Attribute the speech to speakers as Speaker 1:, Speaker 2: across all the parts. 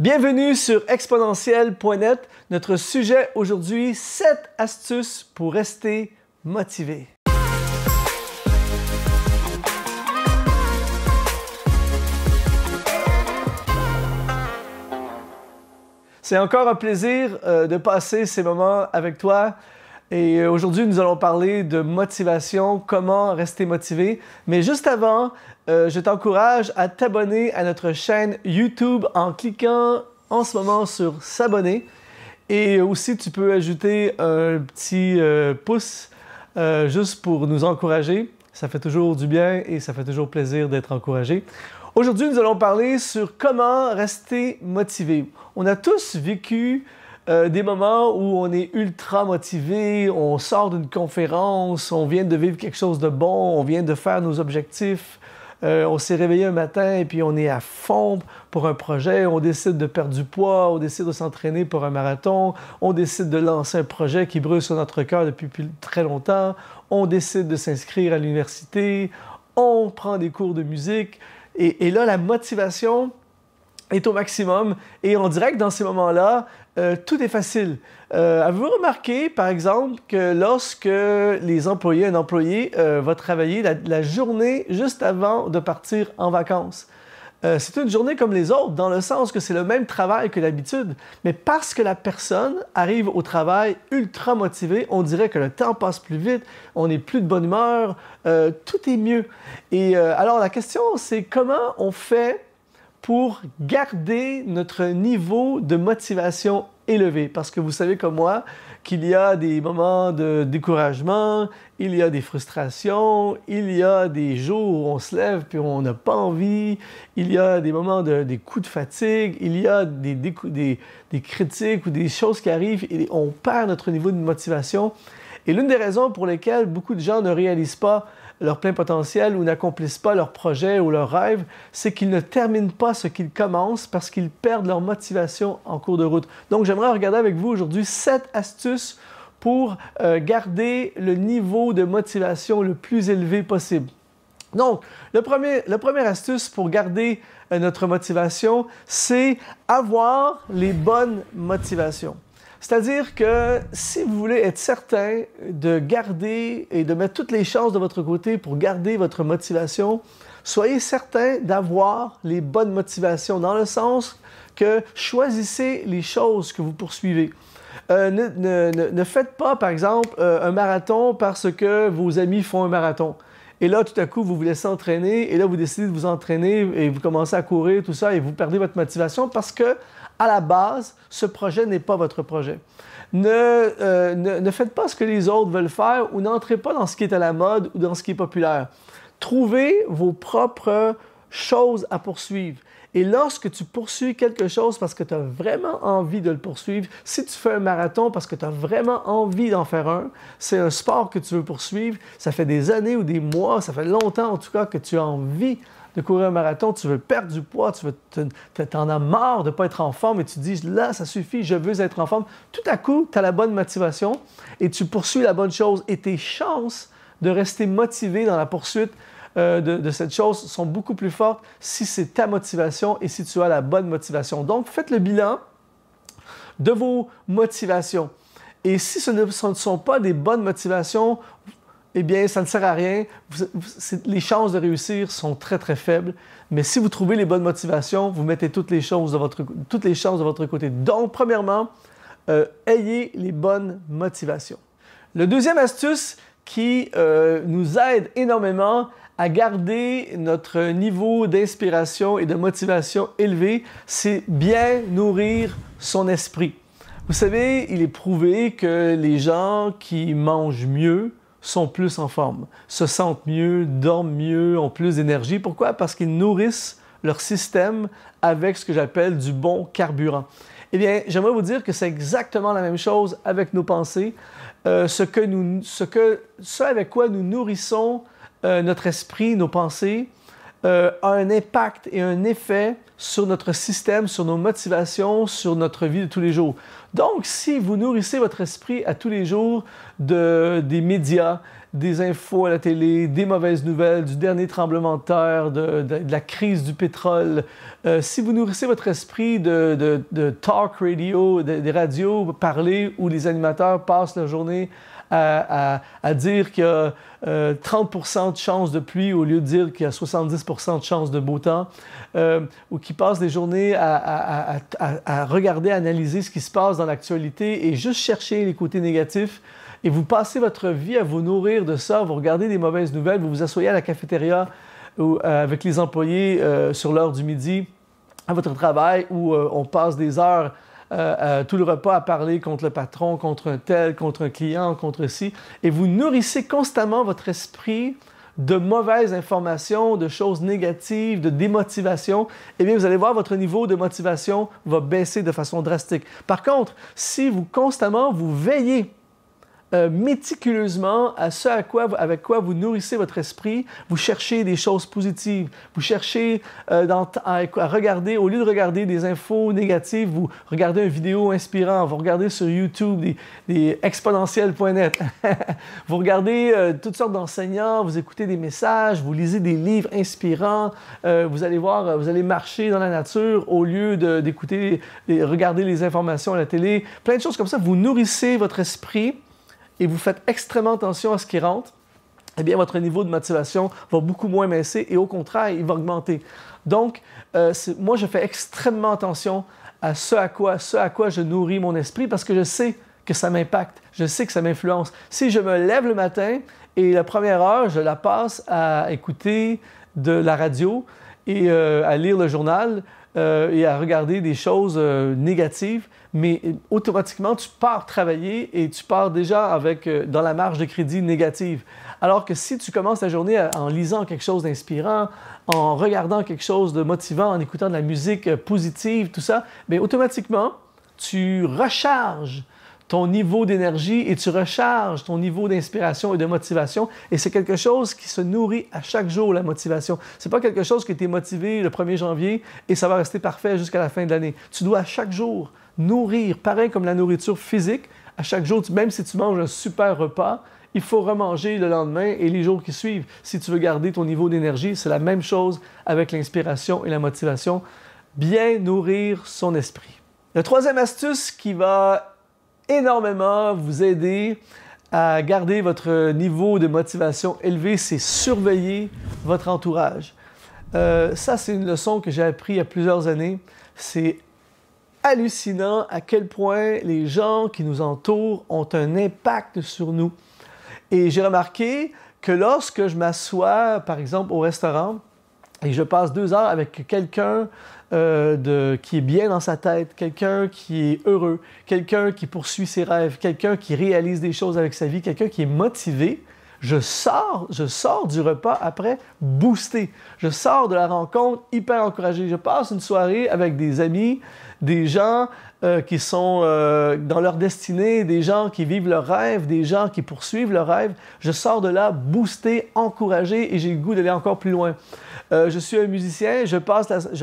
Speaker 1: Bienvenue sur exponentiel.net. Notre sujet aujourd'hui, 7 astuces pour rester motivé. C'est encore un plaisir de passer ces moments avec toi. Et aujourd'hui, nous allons parler de motivation, comment rester motivé. Mais juste avant, je t'encourage à t'abonner à notre chaîne YouTube en cliquant en ce moment sur s'abonner. Et aussi, tu peux ajouter un petit pouce juste pour nous encourager. Ça fait toujours du bien et ça fait toujours plaisir d'être encouragé. Aujourd'hui, nous allons parler sur comment rester motivé. On a tous vécu des moments où on est ultra motivé, on sort d'une conférence, on vient de vivre quelque chose de bon, on vient de faire nos objectifs, on s'est réveillé un matin et puis on est à fond pour un projet, on décide de perdre du poids, on décide de s'entraîner pour un marathon, on décide de lancer un projet qui brûle sur notre cœur depuis très longtemps, on décide de s'inscrire à l'université, on prend des cours de musique et là, la motivation est au maximum et on dirait que dans ces moments-là, tout est facile. Avez-vous remarqué, par exemple, que lorsque un employé va travailler la journée juste avant de partir en vacances, c'est une journée comme les autres, dans le sens que c'est le même travail que d'habitude, mais parce que la personne arrive au travail ultra motivée, on dirait que le temps passe plus vite, on est plus de bonne humeur, tout est mieux. Et alors la question, c'est comment on fait pour garder notre niveau de motivation élevé. Parce que vous savez comme moi qu'il y a des moments de découragement, il y a des frustrations, il y a des jours où on se lève puis on n'a pas envie, il y a des moments des coups de fatigue, il y a des critiques ou des choses qui arrivent et on perd notre niveau de motivation. Et l'une des raisons pour lesquelles beaucoup de gens ne réalisent pas leur plein potentiel ou n'accomplissent pas leur projet ou leur rêve, c'est qu'ils ne terminent pas ce qu'ils commencent parce qu'ils perdent leur motivation en cours de route. Donc, j'aimerais regarder avec vous aujourd'hui 7 astuces pour garder le niveau de motivation le plus élevé possible. Donc, la première astuce pour garder notre motivation, c'est avoir les bonnes motivations. C'est-à-dire que si vous voulez être certain de garder et de mettre toutes les chances de votre côté pour garder votre motivation, soyez certain d'avoir les bonnes motivations, dans le sens que choisissez les choses que vous poursuivez. Ne faites pas, par exemple, un marathon parce que vos amis font un marathon. Et là, tout à coup, vous vous laissez entraîner et là, vous décidez de vous entraîner et vous commencez à courir, tout ça, et vous perdez votre motivation parce que à la base, ce projet n'est pas votre projet. Ne faites pas ce que les autres veulent faire ou n'entrez pas dans ce qui est à la mode ou dans ce qui est populaire. Trouvez vos propres choses à poursuivre. Et lorsque tu poursuis quelque chose parce que tu as vraiment envie de le poursuivre, si tu fais un marathon parce que tu as vraiment envie d'en faire un, c'est un sport que tu veux poursuivre, ça fait des années ou des mois, ça fait longtemps en tout cas que tu as envie de courir un marathon, tu veux perdre du poids, t'en as marre de ne pas être en forme et tu te dis là, ça suffit, je veux être en forme. Tout à coup, tu as la bonne motivation et tu poursuis la bonne chose et tes chances de rester motivé dans la poursuite de cette chose sont beaucoup plus fortes si c'est ta motivation et si tu as la bonne motivation. Donc, faites le bilan de vos motivations. Et si ce ne sont pas des bonnes motivations, eh bien, ça ne sert à rien. Les chances de réussir sont très, très faibles. Mais si vous trouvez les bonnes motivations, vous mettez toutes les chances de votre côté. Donc, premièrement, ayez les bonnes motivations. La deuxième astuce qui nous aide énormément à garder notre niveau d'inspiration et de motivation élevé, c'est bien nourrir son esprit. Vous savez, il est prouvé que les gens qui mangent mieux sont plus en forme, se sentent mieux, dorment mieux, ont plus d'énergie. Pourquoi? Parce qu'ils nourrissent leur système avec ce que j'appelle du bon carburant. Eh bien, j'aimerais vous dire que c'est exactement la même chose avec nos pensées. Ce avec quoi nous nourrissons notre esprit, nos pensées, a un impact et un effet sur notre système, sur nos motivations, sur notre vie de tous les jours. Donc, si vous nourrissez votre esprit à tous les jours des médias, des infos à la télé, des mauvaises nouvelles, du dernier tremblement de terre, de la crise du pétrole. Si vous nourrissez votre esprit de talk radio, des radios parlées où les animateurs passent la journée à dire qu'il y a 30% de chances de pluie au lieu de dire qu'il y a 70% de chances de beau temps, ou qui passent des journées à regarder, à analyser ce qui se passe dans l'actualité et juste chercher les côtés négatifs, et vous passez votre vie à vous nourrir de ça, vous regardez des mauvaises nouvelles, vous vous asseyez à la cafétéria ou, avec les employés sur l'heure du midi à votre travail, où on passe des heures tout le repas à parler contre le patron, contre un tel, contre un client, contre ci, et vous nourrissez constamment votre esprit de mauvaises informations, de choses négatives, de démotivation, eh bien, vous allez voir, votre niveau de motivation va baisser de façon drastique. Par contre, si vous constamment vous veillez méticuleusement à ce avec quoi vous nourrissez votre esprit, vous cherchez des choses positives, vous cherchez à regarder, au lieu de regarder des infos négatives, vous regardez une vidéo inspirante, vous regardez sur YouTube des exponentiels.net, vous regardez toutes sortes d'enseignants, vous écoutez des messages, vous lisez des livres inspirants, vous allez voir, vous allez marcher dans la nature au lieu d'écouter, regarder les informations à la télé, plein de choses comme ça, vous nourrissez votre esprit et vous faites extrêmement attention à ce qui rentre, eh bien, votre niveau de motivation va beaucoup moins baisser et au contraire, il va augmenter. Donc, moi, je fais extrêmement attention à ce à quoi je nourris mon esprit parce que je sais que ça m'impacte, je sais que ça m'influence. Si je me lève le matin et la première heure, je la passe à écouter de la radio et à lire le journal et à regarder des choses négatives, mais automatiquement, tu pars travailler et tu pars déjà avec, dans la marge de crédit négative. Alors que si tu commences ta journée en lisant quelque chose d'inspirant, en regardant quelque chose de motivant, en écoutant de la musique positive, tout ça, bien, automatiquement, tu recharges ton niveau d'énergie et tu recharges ton niveau d'inspiration et de motivation. Et c'est quelque chose qui se nourrit à chaque jour, la motivation. C'est pas quelque chose qui t'est motivé le 1er janvier et ça va rester parfait jusqu'à la fin de l'année. Tu dois à chaque jour nourrir, pareil comme la nourriture physique. À chaque jour, même si tu manges un super repas, il faut remanger le lendemain et les jours qui suivent. Si tu veux garder ton niveau d'énergie, c'est la même chose avec l'inspiration et la motivation. Bien nourrir son esprit. La troisième astuce qui va énormément vous aider à garder votre niveau de motivation élevé, c'est surveiller votre entourage. Ça, c'est une leçon que j'ai appris il y a plusieurs années. C'est hallucinant à quel point les gens qui nous entourent ont un impact sur nous. Et j'ai remarqué que lorsque je m'assois, par exemple, au restaurant, et je passe 2 heures avec quelqu'un qui est bien dans sa tête, quelqu'un qui est heureux, quelqu'un qui poursuit ses rêves, quelqu'un qui réalise des choses avec sa vie, quelqu'un qui est motivé, je sors du repas après boosté. Je sors de la rencontre hyper encouragé. Je passe une soirée avec des amis, des gens qui sont dans leur destinée, des gens qui vivent leurs rêves, des gens qui poursuivent leurs rêves. Je sors de là boosté, encouragé et j'ai le goût d'aller encore plus loin. Je suis un musicien, je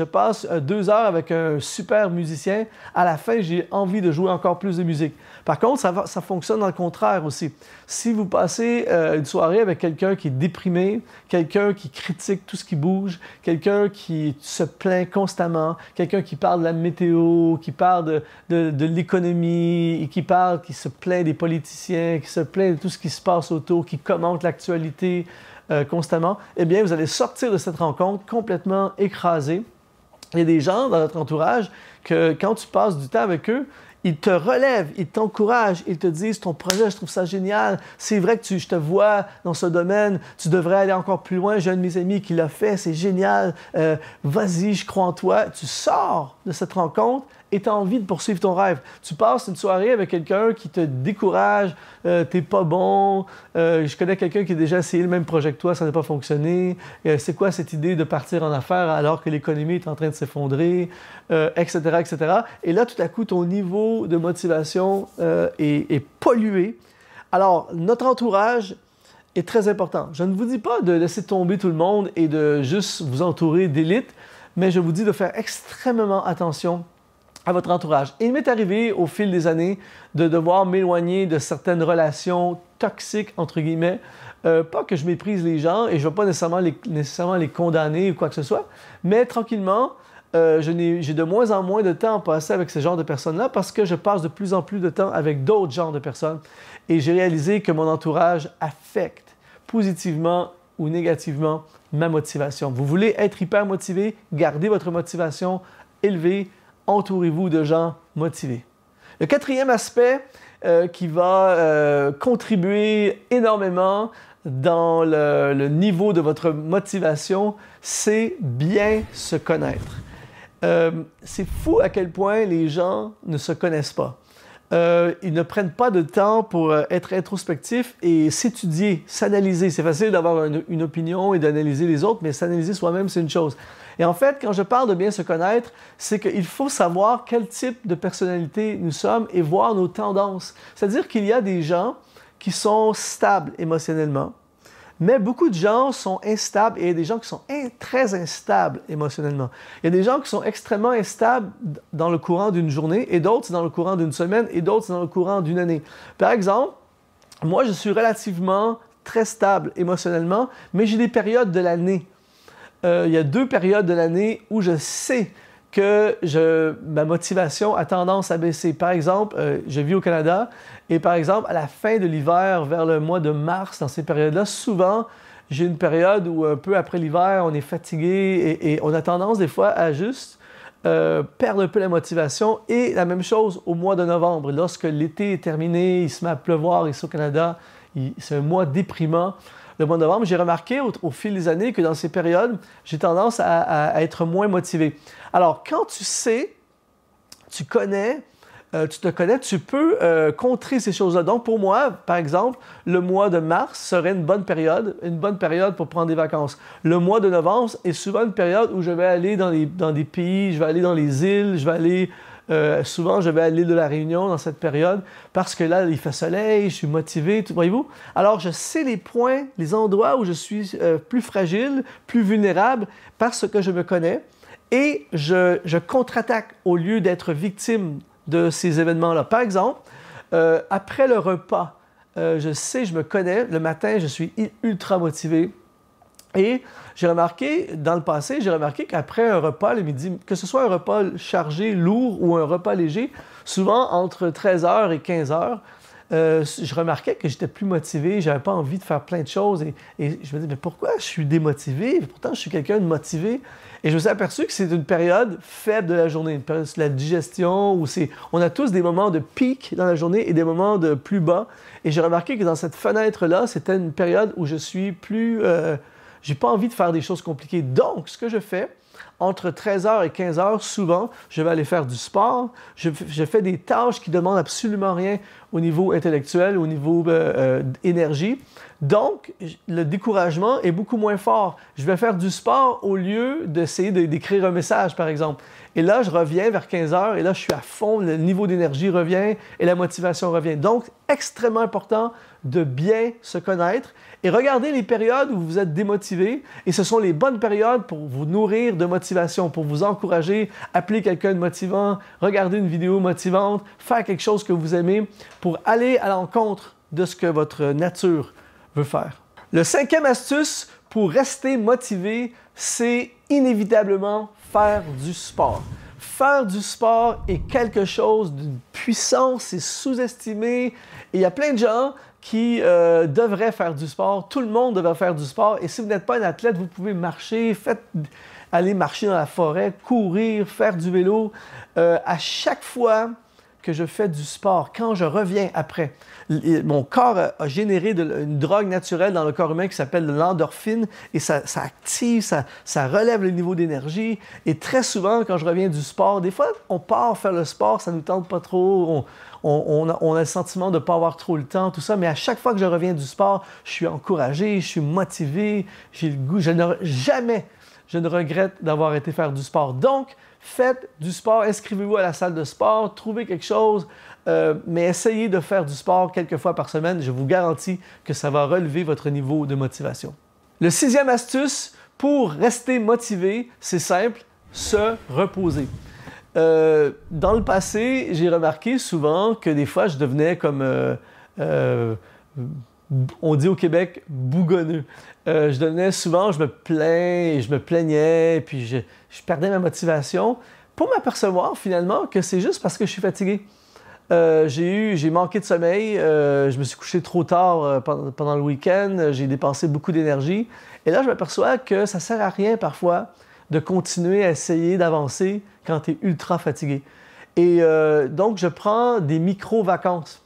Speaker 1: passe 2 heures avec un super musicien. À la fin, j'ai envie de jouer encore plus de musique. Par contre, ça fonctionne dans le contraire aussi. Si vous passez une soirée avec quelqu'un qui est déprimé, quelqu'un qui critique tout ce qui bouge, quelqu'un qui se plaint constamment, quelqu'un qui parle de la météo, qui parle de l'économie, qui se plaint des politiciens, qui se plaint de tout ce qui se passe autour, qui commente l'actualité constamment, eh bien, vous allez sortir de cette rencontre complètement écrasé. Il y a des gens dans notre entourage que quand tu passes du temps avec eux, ils te relèvent, ils t'encouragent, ils te disent « ton projet, je trouve ça génial, c'est vrai que je te vois dans ce domaine, tu devrais aller encore plus loin, j'ai un de mes amis qui l'a fait, c'est génial, vas-y, je crois en toi ». Tu sors de cette rencontre et tu as envie de poursuivre ton rêve. Tu passes une soirée avec quelqu'un qui te décourage, t'es pas bon, je connais quelqu'un qui a déjà essayé le même projet que toi, ça n'a pas fonctionné, c'est quoi cette idée de partir en affaires alors que l'économie est en train de s'effondrer, etc., etc. Et là, tout à coup, ton niveau de motivation est pollué. Alors, notre entourage est très important. Je ne vous dis pas de laisser tomber tout le monde et de juste vous entourer d'élites, mais je vous dis de faire extrêmement attention à votre entourage. Et il m'est arrivé au fil des années de devoir m'éloigner de certaines relations toxiques, entre guillemets, Pas que je méprise les gens et je ne vais pas nécessairement les condamner ou quoi que ce soit, mais tranquillement, j'ai de moins en moins de temps à passer avec ce genre de personnes-là parce que je passe de plus en plus de temps avec d'autres genres de personnes. Et j'ai réalisé que mon entourage affecte positivement ou négativement ma motivation. Vous voulez être hyper motivé, gardez votre motivation élevée, entourez-vous de gens motivés. Le quatrième aspect qui va contribuer énormément dans le niveau de votre motivation, c'est bien se connaître. C'est fou à quel point les gens ne se connaissent pas. Ils ne prennent pas de temps pour être introspectifs et s'étudier, s'analyser. C'est facile d'avoir une opinion et d'analyser les autres, mais s'analyser soi-même, c'est une chose. Et en fait, quand je parle de bien se connaître, c'est qu'il faut savoir quel type de personnalité nous sommes et voir nos tendances. C'est-à-dire qu'il y a des gens qui sont stables émotionnellement, mais beaucoup de gens sont instables et il y a des gens qui sont très instables émotionnellement. Il y a des gens qui sont extrêmement instables dans le courant d'une journée et d'autres, c'est dans le courant d'une semaine et d'autres, c'est dans le courant d'une année. Par exemple, moi, je suis relativement très stable émotionnellement, mais j'ai des périodes de l'année. Il y a 2 périodes de l'année où je sais que ma motivation a tendance à baisser. Par exemple, je vis au Canada et par exemple, à la fin de l'hiver, vers le mois de mars, dans ces périodes-là, souvent, j'ai une période où un peu après l'hiver, on est fatigué et on a tendance des fois à juste perdre un peu la motivation. Et la même chose au mois de novembre, lorsque l'été est terminé, il se met à pleuvoir ici au Canada, c'est un mois déprimant. Le mois de novembre, j'ai remarqué au fil des années que dans ces périodes, j'ai tendance à être moins motivé. Alors, quand tu sais, tu te connais, tu peux contrer ces choses-là. Donc, pour moi, par exemple, le mois de mars serait une bonne période pour prendre des vacances. Le mois de novembre est souvent une période où je vais aller dans des pays, je vais aller dans les îles, souvent, je vais à l'île de la Réunion dans cette période parce que là, il fait soleil, je suis motivé, voyez-vous? Alors, je sais les points, les endroits où je suis plus fragile, plus vulnérable parce que je me connais et je contre-attaque au lieu d'être victime de ces événements-là. Par exemple, après le repas, je sais, je me connais, le matin, je suis ultra motivé. Et j'ai remarqué, dans le passé, qu'après un repas le midi, que ce soit un repas chargé, lourd ou un repas léger, souvent entre 13h et 15h, je remarquais que j'étais plus motivé, j'avais pas envie de faire plein de choses et je me disais, mais pourquoi je suis démotivé? Pourtant, je suis quelqu'un de motivé. Et je me suis aperçu que c'est une période faible de la journée, une période de la digestion, où on a tous des moments de pic dans la journée et des moments de plus bas. Et j'ai remarqué que dans cette fenêtre-là, c'était une période où je suis plus... j'ai pas envie de faire des choses compliquées. Donc, ce que je fais, entre 13h et 15h, souvent, je vais aller faire du sport. Je fais des tâches qui ne demandent absolument rien au niveau intellectuel, au niveau énergie. Donc, le découragement est beaucoup moins fort. Je vais faire du sport au lieu d'essayer d'écrire un message, par exemple. Et là, je reviens vers 15h et là, je suis à fond, le niveau d'énergie revient et la motivation revient. Donc, extrêmement important de bien se connaître et regardez les périodes où vous êtes démotivé et ce sont les bonnes périodes pour vous nourrir de motivation, pour vous encourager, appeler quelqu'un de motivant, regarder une vidéo motivante, faire quelque chose que vous aimez pour aller à l'encontre de ce que votre nature veut faire. Le 5e astuce pour rester motivé, c'est inévitablement faire du sport. Faire du sport est quelque chose d'une puissance, c'est sous-estimé. Et il y a plein de gens qui devraient faire du sport. Tout le monde devrait faire du sport. Et si vous n'êtes pas un athlète, vous pouvez marcher, aller marcher dans la forêt, courir, faire du vélo. À chaque fois que je fais du sport, quand je reviens après, mon corps a généré une drogue naturelle dans le corps humain qui s'appelle l'endorphine et ça active, ça relève le niveau d'énergie. Et très souvent, quand je reviens du sport, des fois, on part faire le sport, ça ne nous tente pas trop, on a le sentiment de ne pas avoir trop le temps, tout ça, mais à chaque fois que je reviens du sport, je suis encouragé, je suis motivé, j'ai le goût, je ne regrette d'avoir été faire du sport. Donc, faites du sport, inscrivez-vous à la salle de sport, trouvez quelque chose, mais essayez de faire du sport quelques fois par semaine. Je vous garantis que ça va relever votre niveau de motivation. Le 6e astuce pour rester motivé, c'est simple, se reposer. Dans le passé, j'ai remarqué souvent que des fois, je devenais comme on dit au Québec, bougonneux. Je devenais souvent, je me plaignais, puis je perdais ma motivation pour m'apercevoir finalement que c'est juste parce que je suis fatigué. J'ai manqué de sommeil, je me suis couché trop tard pendant le week-end, j'ai dépensé beaucoup d'énergie. Et là, je m'aperçois que ça ne sert à rien parfois de continuer à essayer d'avancer quand tu es ultra fatigué. Et donc, je prends des micro-vacances.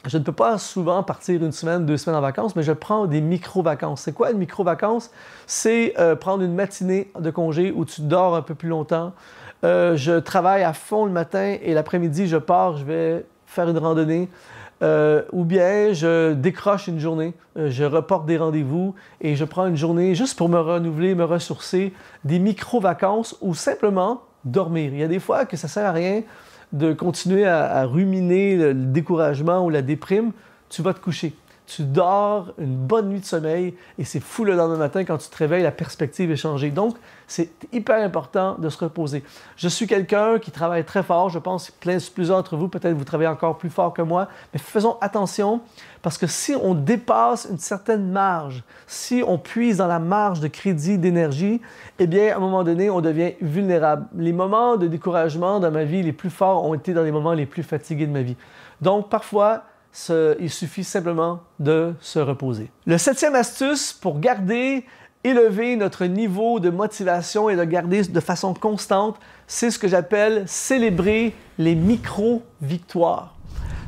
Speaker 1: Je ne peux pas souvent partir 1 semaine, 2 semaines en vacances, mais je prends des micro-vacances. C'est quoi une micro-vacance? C'est prendre une matinée de congé où tu dors un peu plus longtemps. Je travaille à fond le matin et l'après-midi, je pars, je vais faire une randonnée. Ou bien je décroche une journée, je reporte des rendez-vous et je prends une journée juste pour me renouveler, me ressourcer, des micro-vacances ou simplement dormir. Il y a des fois que ça ne sert à rien de continuer à ruminer le découragement ou la déprime, tu vas te coucher. Tu dors une bonne nuit de sommeil et c'est fou le lendemain matin quand tu te réveilles, la perspective est changée. Donc, c'est hyper important de se reposer. Je suis quelqu'un qui travaille très fort. Je pense que plusieurs d'entre vous, peut-être vous travaillez encore plus fort que moi, mais faisons attention parce que si on dépasse une certaine marge, si on puise dans la marge de crédit, d'énergie, eh bien, à un moment donné, on devient vulnérable. Les moments de découragement dans ma vie les plus forts ont été dans les moments les plus fatigués de ma vie. Donc, parfois, il suffit simplement de se reposer. Le 7e astuce pour élever notre niveau de motivation et de garder de façon constante, c'est ce que j'appelle célébrer les micro-victoires.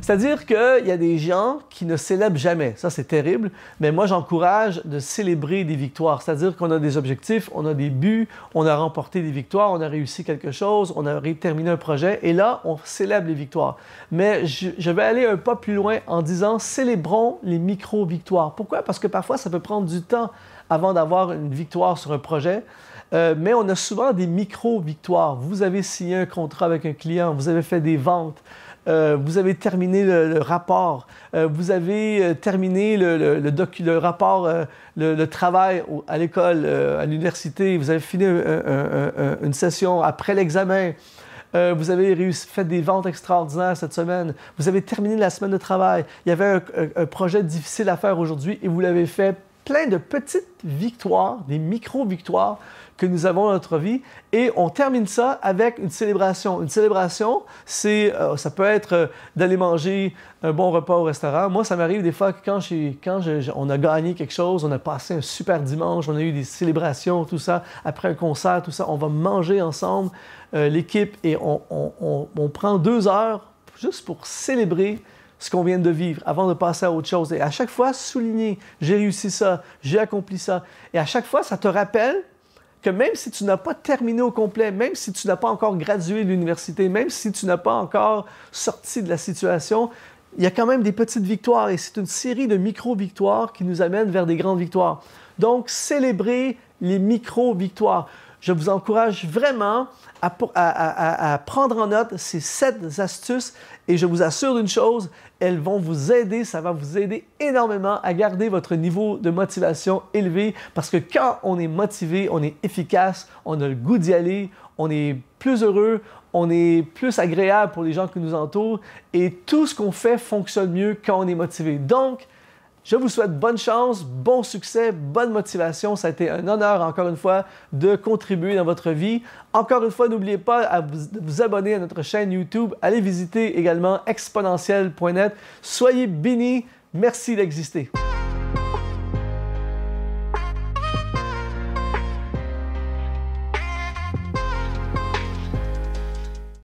Speaker 1: C'est-à-dire qu'il y a des gens qui ne célèbrent jamais. Ça, c'est terrible. Mais moi, j'encourage de célébrer des victoires. C'est-à-dire qu'on a des objectifs, on a des buts, on a remporté des victoires, on a réussi quelque chose, on a terminé un projet. Et là, on célèbre les victoires. Mais je vais aller un pas plus loin en disant célébrons les micro-victoires. Pourquoi? Parce que parfois, ça peut prendre du temps avant d'avoir une victoire sur un projet. Mais on a souvent des micro-victoires. Vous avez signé un contrat avec un client, vous avez fait des ventes. Vous avez terminé le rapport, vous avez terminé le rapport, le travail à l'école, à l'université, vous avez fini une session après l'examen, vous avez fait des ventes extraordinaires cette semaine, vous avez terminé la semaine de travail, il y avait un projet difficile à faire aujourd'hui et vous l'avez fait. Plein de petites victoires, des micro-victoires que nous avons dans notre vie et on termine ça avec une célébration. Une célébration, ça peut être d'aller manger un bon repas au restaurant. Moi, ça m'arrive des fois que quand on a gagné quelque chose, on a passé un super dimanche, on a eu des célébrations, tout ça, après un concert, tout ça, on va manger ensemble, l'équipe, et on prend 2 heures juste pour célébrer ce qu'on vient de vivre avant de passer à autre chose. Et à chaque fois, souligner, j'ai réussi ça, j'ai accompli ça. Et à chaque fois, ça te rappelle que même si tu n'as pas terminé au complet, même si tu n'as pas encore gradué de l'université, même si tu n'as pas encore sorti de la situation, il y a quand même des petites victoires et c'est une série de micro-victoires qui nous amènent vers des grandes victoires. Donc, célébrez les micro-victoires. Je vous encourage vraiment à prendre en note ces 7 astuces et je vous assure d'une chose, elles vont vous aider, ça va vous aider énormément à garder votre niveau de motivation élevé parce que quand on est motivé, on est efficace, on a le goût d'y aller, on est plus heureux, on est plus agréable pour les gens qui nous entourent et tout ce qu'on fait fonctionne mieux quand on est motivé. Donc, je vous souhaite bonne chance, bon succès, bonne motivation. Ça a été un honneur, encore une fois, de contribuer dans votre vie. Encore une fois, n'oubliez pas de vous abonner à notre chaîne YouTube. Allez visiter également exponentiel.net. Soyez bénis. Merci d'exister.